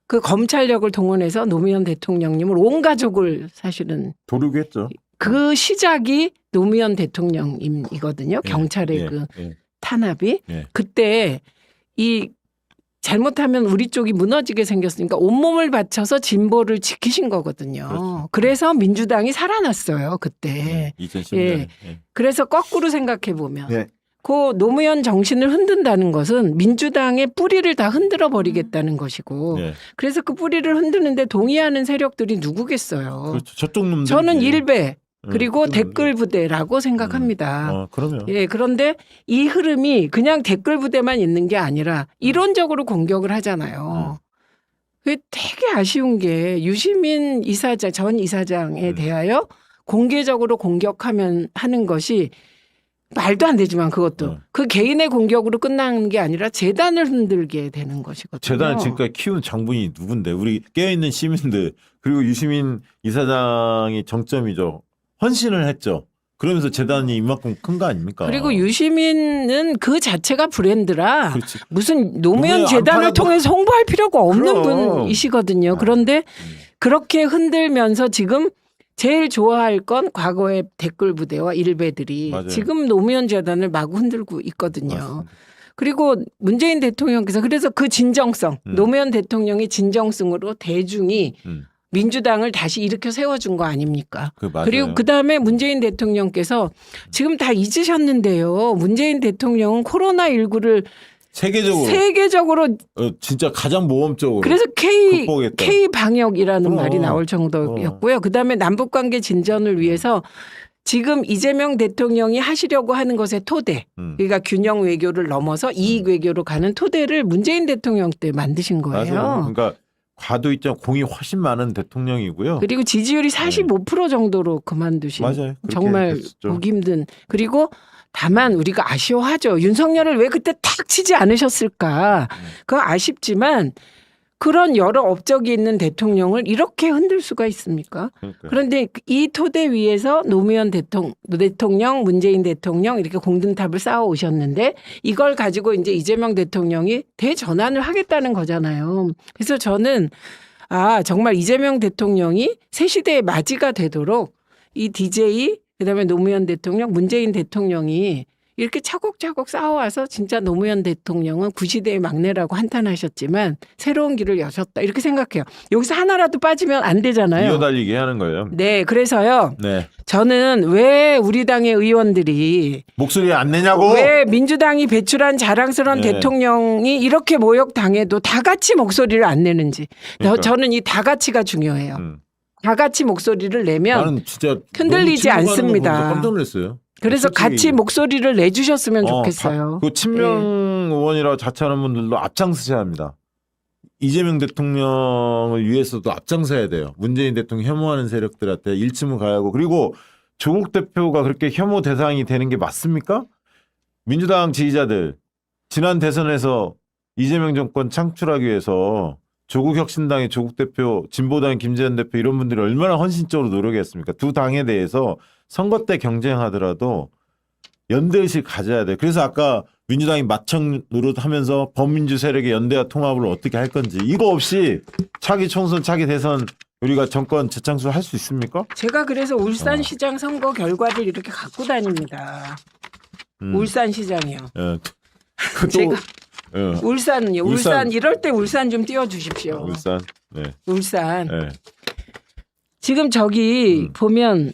그 검찰력을 동원해서 노무현 대통령님을 온 가족을 사실은 도륙했죠. 그 시작이 노무현 대통령이거든요. 예. 경찰의 예. 그 예. 탄압이. 예. 그때 이 잘못하면 우리 쪽이 무너지게 생겼으니까 온몸을 바쳐서 진보를 지키신 거거든요. 그렇죠. 그래서 민주당이 살아났어요. 그때. 2010년에. 예. 그래서 거꾸로 생각해 보면 예. 그 노무현 정신을 흔든다는 것은 민주당의 뿌리를 다 흔들어 버리겠다는 것이고 예. 그래서 그 뿌리를 흔드는데 동의하는 세력들이 누구겠어요. 그렇죠. 저쪽 놈들. 저는 일베 그리고 댓글 부대라고 생각합니다. 그러면. 예, 그런데 이 흐름이 그냥 댓글 부대만 있는 게 아니라 이론적으로 공격을 하잖아요. 그게 되게 아쉬운 게 유시민 이사장 전 이사장에 대하여 공개적으로 공격하면 하는 것이 말도 안 되지만 그것도 그 개인의 공격으로 끝나는 게 아니라 재단을 흔들게 되는 것이거든요. 재단을 지금까지 키운 장본인이 누군데 우리 깨어있는 시민들 그리고 유시민 이사장이 정점이죠. 헌신을 했죠. 그러면서 재단이 이만큼 큰 거 아닙니까? 그리고 유시민은 그 자체가 브랜드라 그렇지. 무슨 노무현 노무현 재단을 안 팔아도- 통해서 홍보할 필요가 없는 그럼. 분이시거든요. 그런데 그렇게 흔들면서 지금 제일 좋아할 건 과거의 댓글 부대와 일베들이 맞아요. 지금 노무현 재단을 마구 흔들고 있거든요. 맞습니다. 그리고 문재인 대통령께서 그래서 그 진정성, 노무현 대통령의 진정성으로 대중이 민주당을 다시 일으켜 세워준 거 아닙니까? 맞아요. 그리고 그다음에 문재인 대통령께서 지금 다 잊으셨는데요. 문재인 대통령은 코로나19를 세계적으로 진짜 가장 모험적으로 그래서 극복했다. K 방역이라는 그럼. 말이 나올 정도였고요. 그다음에 남북 관계 진전을 위해서 지금 이재명 대통령이 하시려고 하는 것의 토대, 그러니까 균형 외교를 넘어서 이익 외교로 가는 토대를 문재인 대통령 때 만드신 거예요. 맞아요. 그러니까 과도 있죠. 공이 훨씬 많은 대통령이고요. 그리고 지지율이 45% 정도로 그만두신 맞아요. 그렇게 정말 됐었죠. 보기 힘든. 그리고 다만 우리가 아쉬워하죠. 윤석열을 왜 그때 탁 치지 않으셨을까. 그거 아쉽지만 그런 여러 업적이 있는 대통령을 이렇게 흔들 수가 있습니까? 그러니까요. 그런데 이 토대 위에서 노무현 대통령, 문재인 대통령 이렇게 공든탑을 쌓아 오셨는데 이걸 가지고 이제 이재명 대통령이 대전환을 하겠다는 거잖아요. 그래서 저는 정말 이재명 대통령이 새 시대의 맞이가 되도록 이 DJ 그다음에 노무현 대통령, 문재인 대통령이 이렇게 차곡차곡 쌓아와서 진짜 노무현 대통령은 구시대의 막내라고 한탄하셨지만 새로운 길을 여셨다 이렇게 생각해요. 여기서 하나라도 빠지면 안 되잖아요. 이어달리게 하는 거예요. 네, 그래서요. 네. 저는 왜 우리 당의 의원들이 목소리 안 내냐고? 왜 민주당이 배출한 자랑스러운 네. 대통령이 이렇게 모욕당해도 다 같이 목소리를 안 내는지. 그러니까. 저는 이 다 같이가 중요해요. 다 같이 목소리를 내면 나는 진짜 흔들리지 너무 침묵하는 거 않습니다. 보면서 깜짝 놀랐어요. 그래서 솔직히 같이 목소리를 내주셨으면 좋겠어요. 그 친명 의원이라고 자처하는 분들도 앞장서셔야 합니다. 이재명 대통령을 위해서도 앞장서야 돼요. 문재인 대통령 혐오하는 세력들한테 일침을 가야 하고 그리고 조국 대표가 그렇게 혐오 대상이 되는 게 맞습니까? 민주당 지지자들 지난 대선에서 이재명 정권 창출하기 위해서 조국 혁신당의 조국 대표, 진보당의 김재현 대표 이런 분들이 얼마나 헌신적으로 노력했습니까? 두 당에 대해서 선거 때 경쟁하더라도 연대의식 가져야 돼. 그래서 아까 민주당이 마청 노릇하면서 범민주 세력의 연대와 통합을 어떻게 할 건지 이거 없이 차기 총선, 차기 대선 우리가 정권 재창출할 수 있습니까? 제가 그래서 울산시장 선거 결과를 이렇게 갖고 다닙니다. 울산시장이요. 예. 제가 예. 울산은요. 울산. 울산 이럴 때 울산 좀 띄워주십시오. 울산. 네. 울산. 예. 지금 저기 보면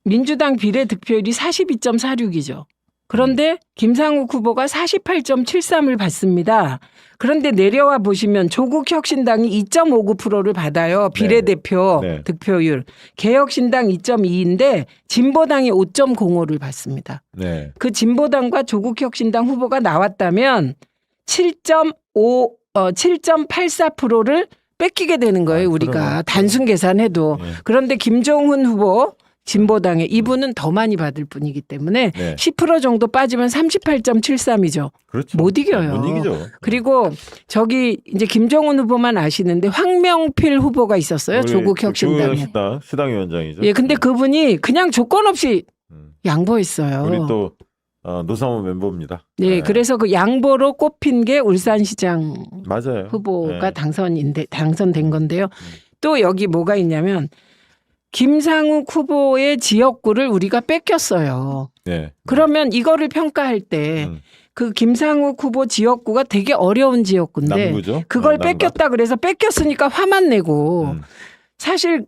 민주당 비례 득표율이 42.46이죠. 그런데 김상욱 후보가 48.73을 받습니다. 그런데 내려와 보시면 조국 혁신당이 2.59%를 받아요. 비례대표 네. 득표율. 개혁신당 2.2인데 진보당이 5.05를 받습니다. 네. 그 진보당과 조국 혁신당 후보가 나왔다면 7.84%를 뺏기게 되는 거예요. 우리가 그러면. 단순 계산해도. 네. 그런데 김종훈 후보 진보당의 이분은 더 많이 받을 뿐이기 때문에 네. 10% 정도 빠지면 38.73이죠. 그렇죠. 못 이겨요. 못 이기죠. 그리고 저기 이제 김종훈 후보만 아시는데 황명필 후보가 있었어요. 우리 조국 혁신당에. 시당위원장이죠. 예, 근데 그분이 그냥 조건 없이 음. 양보했어요. 우리 또 노사모 멤버입니다. 네, 그래서 그 양보로 꼽힌 게 울산시장 맞아요. 후보가 네. 당선된 건데요. 또 여기 뭐가 있냐면 김상욱 후보의 지역구를 우리가 뺏겼어요. 네. 그러면 이거를 평가할 때 그 김상욱 후보 지역구가 되게 어려운 지역구인데 남구죠. 그걸 남구. 뺏겼다 그래서 뺏겼으니까 화만 내고 사실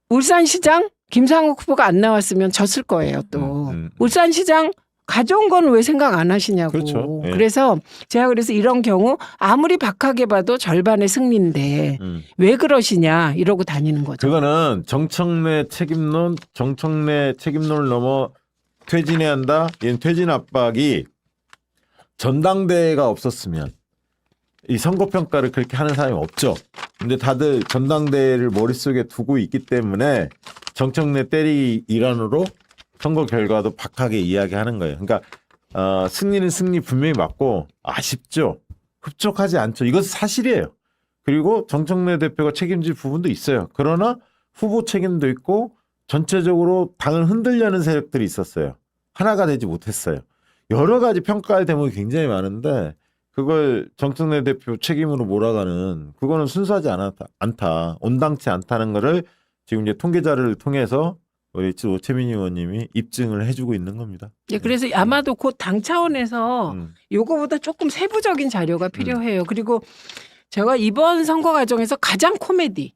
울산시장 김상욱 후보가 안 나왔으면 졌을 거예요. 또 울산시장 가져온 건 왜 생각 안 하시냐고. 그렇죠. 예. 그래서 제가 그래서 이런 경우 아무리 박하게 봐도 절반의 승리인데 왜 그러시냐 이러고 다니는 거죠. 그거는 정청래 책임론을 넘어 퇴진해야 한다. 얘는 퇴진 압박이 전당대회가 없었으면 이 선거평가를 그렇게 하는 사람이 없죠. 근데 다들 전당대회를 머릿속에 두고 있기 때문에 정청래 때리기 일환으로 선거 결과도 박하게 이야기하는 거예요. 그러니까 승리는 승리 분명히 맞고 아쉽죠. 흡족하지 않죠. 이것은 사실이에요. 그리고 정청래 대표가 책임질 부분도 있어요. 그러나 후보 책임도 있고 전체적으로 당을 흔들려는 세력들이 있었어요. 하나가 되지 못했어요. 여러 가지 평가할 대목이 굉장히 많은데 그걸 정청래 대표 책임으로 몰아가는 그거는 순수하지 않다. 온당치 않다는 거를 지금 이제 통계자를 통해서 우리 오채민 의원님이 입증을 해주고 있는 겁니다. 예, 그래서 아마도 곧 당 차원에서 요거보다 조금 세부적인 자료가 필요해요. 그리고 제가 이번 선거 과정에서 가장 코미디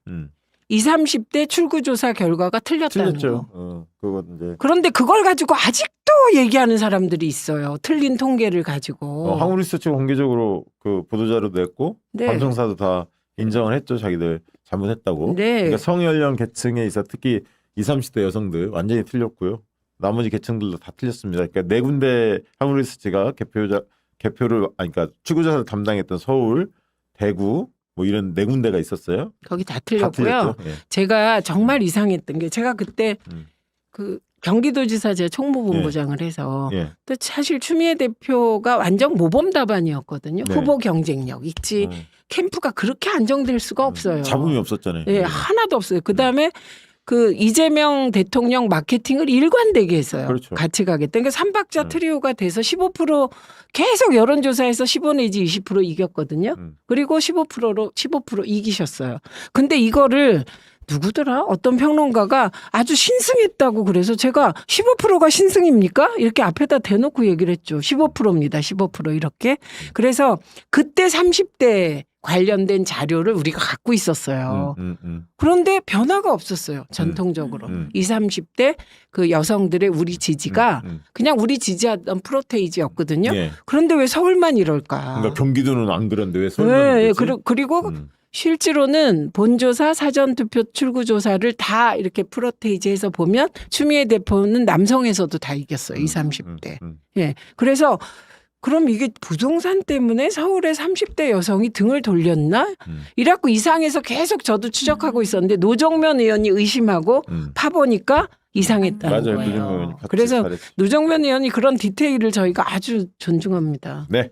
20, 30대 출구조사 결과가 틀렸다는 틀렸죠. 거. 그거 이제 그런데 그걸 가지고 아직도 얘기하는 사람들이 있어요. 틀린 통계를 가지고. 한국리서치가 공개적으로 그 보도자료도 냈고 네. 방송사도 다 인정을 했죠. 자기들 잘못했다고. 네. 그러니까 성연령 계층에 있어 특히 20, 30대 여성들 완전히 틀렸고요. 나머지 계층들도 다 틀렸습니다. 그러니까 네 군데 한국리서치가 개표를 그러니까 출구조사를 담당했던 서울, 대구 뭐 이런 네 군데가 있었어요. 거기 다 다 틀렸고요. 틀렸죠. 예. 제가 정말 이상했던 게 제가 그때 그 경기도지사 제 총무본부장을 해서 예. 또 사실 추미애 대표가 완전 모범 답안이었거든요. 네. 후보 경쟁력 있지. 캠프가 그렇게 안정될 수가 없어요. 잡음이 없었잖아요. 예, 하나도 없어요. 그다음에 그 이재명 대통령 마케팅을 일관되게 했어요. 그렇죠. 같이 가겠다. 그러니까 삼박자 트리오가 돼서 15% 계속 여론조사에서 15 내지 20% 이겼거든요. 그리고 15% 이기셨어요. 근데 이거를 누구더라? 어떤 평론가가 아주 신승했다고 그래서 제가 15%가 신승입니까? 이렇게 앞에다 대놓고 얘기를 했죠. 15%입니다. 15% 이렇게. 그래서 그때 30대 관련된 자료를 우리가 갖고 있었어요. 그런데 변화가 없었어요. 전통적으로. 20, 30대 그 여성들의 우리 지지가 그냥 우리 지지하던 프로테이지였거든요. 예. 그런데 왜 서울만 이럴까? 그러니까 경기도는 안 그런데 왜 서울만 네, 그러지? 그리고 실제로는 본조사, 사전투표 출구조사를 다 이렇게 프로테이지해서 보면 추미애 대표는 남성에서도 다 이겼어요. 20, 30대. 예. 그래서 그럼 이게 부동산 때문에 서울의 30대 여성이 등을 돌렸나? 이래갖고 이상해서 계속 저도 추적하고 있었는데 노정면 의원이 의심하고 파보니까 이상했다는 맞아요. 거예요. 노정면 의원이 같이 그래서 잘했죠. 노정면 의원이 그런 디테일을 저희가 아주 존중합니다. 네,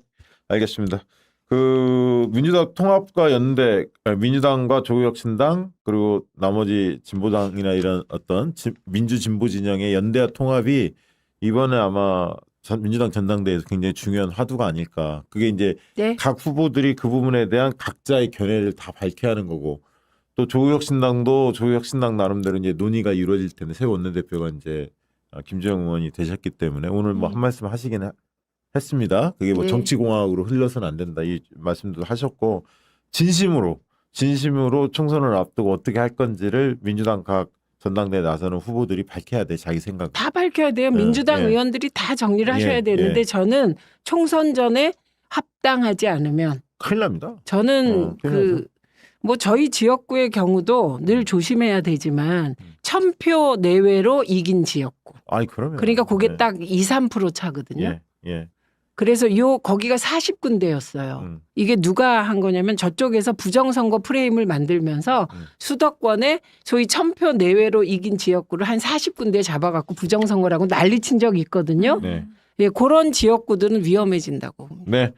알겠습니다. 그 민주당 통합과 연대, 민주당과 조국혁신당 그리고 나머지 진보당이나 이런 어떤 민주 진보 진영의 연대와 통합이 이번에 아마 민주당 전당대회에서 굉장히 중요한 화두가 아닐까. 그게 이제 네. 각 후보들이 그 부분에 대한 각자의 견해를 다 밝혀야 하는 거고 또 조국혁신당도 조국혁신당 나름대로 이제 논의가 이루어질 텐데 새 원내대표가 이제 김재영 의원이 되셨기 때문에 오늘 뭐 한 말씀 하시긴 했습니다. 그게 뭐 네. 정치공학으로 흘러서는 안 된다 이 말씀도 하셨고 진심으로 총선을 앞두고 어떻게 할 건지를 민주당 각 전당대에 나서는 후보들이 밝혀야 돼 자기 생각. 다 밝혀야 돼요. 민주당 예. 의원들이 다 정리를 하셔야 예, 되는데 예. 저는 총선 전에 합당하지 않으면 큰일 납니다. 저는 큰일 나죠. 뭐 저희 지역구의 경우도 늘 조심해야 되지만 1000표 내외로 이긴 지역구. 아니 그러면. 그러니까 그게 네. 딱 2, 3% 차거든요. 예. 그래서 거기가 40군데였어요. 이게 누가 한 거냐면 저쪽에서 부정선거 프레임을 만들면서 수도권에 소위 1000표 내외로 이긴 지역구를 한 40군데 잡아갖고 부정선거라고 난리친 적이 있거든요. 네. 예, 그런 지역구들은 위험해진다고. 네.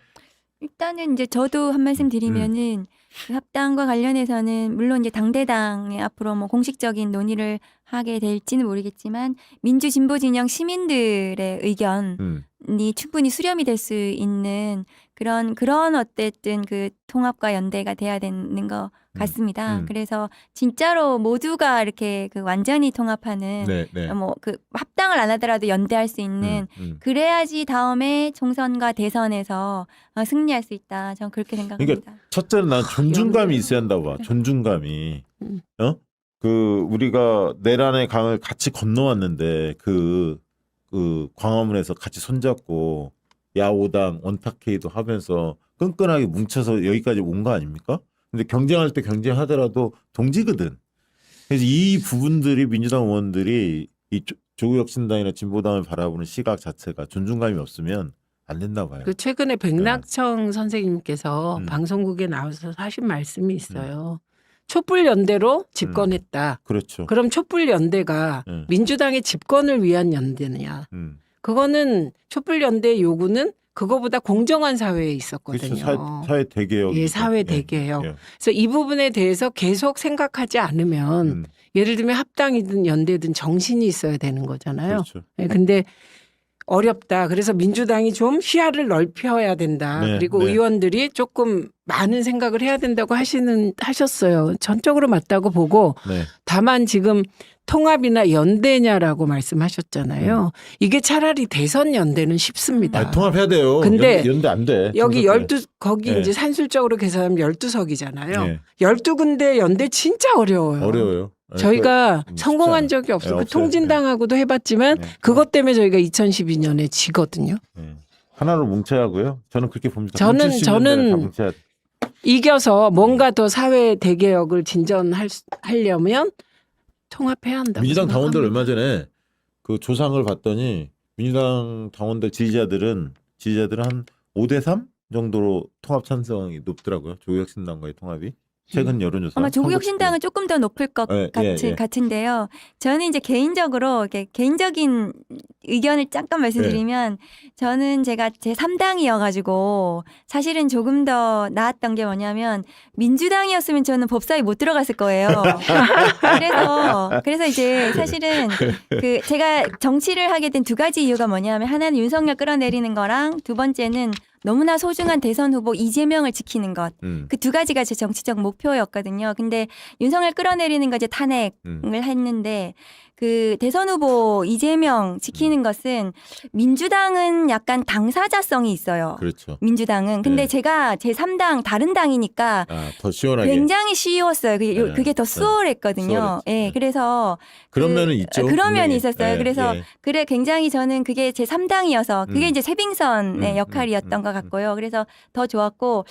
일단은 이제 저도 한 말씀 드리면은 그 합당과 관련해서는 물론 이제 당대당에 앞으로 뭐 공식적인 논의를 하게 될지는 모르겠지만 민주 진보 진영 시민들의 의견이 충분히 수렴이 될 수 있는 그런 어쨌든 그 통합과 연대가 돼야 되는 것 같습니다. 그래서 진짜로 모두가 이렇게 그 완전히 통합하는 네. 뭐 그 합당을 안 하더라도 연대할 수 있는 그래야지 다음에 총선과 대선에서 승리할 수 있다. 저는 그렇게 생각합니다. 그러니까 첫째는 난 존중감이 있어야 한다고 봐. 존중감이. 그 우리가 내란의 강을 같이 건너왔는데 그 광화문에서 같이 손잡고 야오당 원탁회의도 하면서 끈끈하게 뭉쳐서 여기까지 온 거 아닙니까? 근데 경쟁할 때 경쟁하더라도 동지거든. 그래서 이 부분들이 민주당 의원들이 이 조국혁신당이나 진보당을 바라보는 시각 자체가 존중감이 없으면 안 된다고 봐요. 그 최근에 백낙청 선생님께서 방송국에 나와서 하신 말씀이 있어요. 촛불 연대로 집권했다. 그렇죠. 그럼 촛불 연대가 민주당의 집권을 위한 연대느냐? 그거는 촛불 연대 요구는 그거보다 공정한 사회에 있었거든요. 그렇죠. 사회 대개혁. 예, 사회 대개혁. 예. 그래서 이 부분에 대해서 계속 생각하지 않으면 예를 들면 합당이든 연대든 정신이 있어야 되는 거잖아요. 그렇죠. 예, 근데 어렵다. 그래서 민주당이 좀 시야를 넓혀야 된다. 네, 그리고 네. 의원들이 조금 많은 생각을 해야 된다고 하셨어요. 전적으로 맞다고 보고 네. 다만 지금 통합이나 연대냐라고 말씀하셨잖아요. 이게 차라리 대선 연대는 쉽습니다. 아, 통합해야 돼요. 근데 연대 안 돼. 여기 총선 때. 12 거기 네. 이제 산술적으로 계산하면 12석이잖아요. 네. 12군데 연대 진짜 어려워요. 어려워요. 네, 저희가 그거 성공한 쉽지 적이 없어요. 네, 그 없어요. 통진당하고도 해봤지만 네. 그것 때문에 저희가 2012년에 지거든요. 네. 하나로 뭉쳐야 하고요. 저는 그렇게 봅니다. 저는- 뭉칠 수 있는 데는 다 뭉쳐야 돼. 이겨서 뭔가 더 사회 대개혁을 진전하려면 통합해야 한다. 민주당 당원들 얼마 전에 그 조상을 봤더니 민주당 당원들 지지자들은 한 5대3 정도로 통합 찬성이 높더라고요. 조국혁신당과의 통합이. 최근 여론조사. 아마 조국혁신당은 조금 더 높을 것 예, 예. 같은데요. 저는 이제 개인적으로 이렇게 개인적인 의견을 잠깐 말씀드리면 저는 제가 제 3당이어가지고 사실은 조금 더 나았던 게 뭐냐면 민주당이었으면 저는 법사위 못 들어갔을 거예요. 그래서 이제 사실은 그 제가 정치를 하게 된 두 가지 이유가 뭐냐면 하나는 윤석열 끌어내리는 거랑 두 번째는 너무나 소중한 대선 후보 이재명을 지키는 것. 그 두 가지가 제 정치적 목표였거든요. 근데 윤석열 끌어내리는 거 이제 탄핵을 했는데 그 대선 후보 이재명 지키는 것은 민주당은 약간 당사자성이 있어요. 그렇죠. 민주당은. 근데 네. 제가 제 3당 다른 당이니까 아, 더 시원하게. 굉장히 쉬웠어요. 네. 그게 더 수월했거든요. 수월했죠. 예. 네. 그래서 그런 그- 면은 있죠. 그런 면이 분명히. 있었어요. 예, 그래서 예. 그래 굉장히 저는 그게 제 3당이어서 그게 이제 세빙선의 역할이었던 것 음. 같고요. 그래서 더 좋았고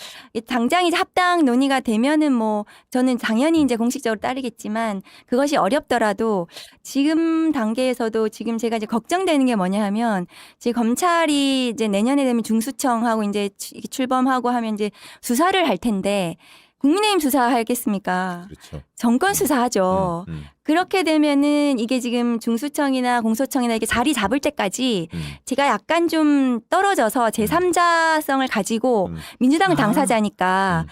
당장 이제 합당 논의가 되면은 뭐 저는 당연히 이제 공식적으로 따르겠지만 그것이 어렵더라도 지금 단계에서도 지금 제가 이제 걱정되는 게 뭐냐 하면 지금 검찰이 이제 내년에 되면 중수청하고 이제 출범하고 하면 이제 수사를 할 텐데 국민의힘 수사하겠습니까? 그렇죠. 정권 수사하죠. 그렇게 되면은 이게 지금 중수청이나 공소청이나 이게 자리 잡을 때까지 제가 약간 좀 떨어져서 제3자성을 가지고 민주당은 아. 당사자니까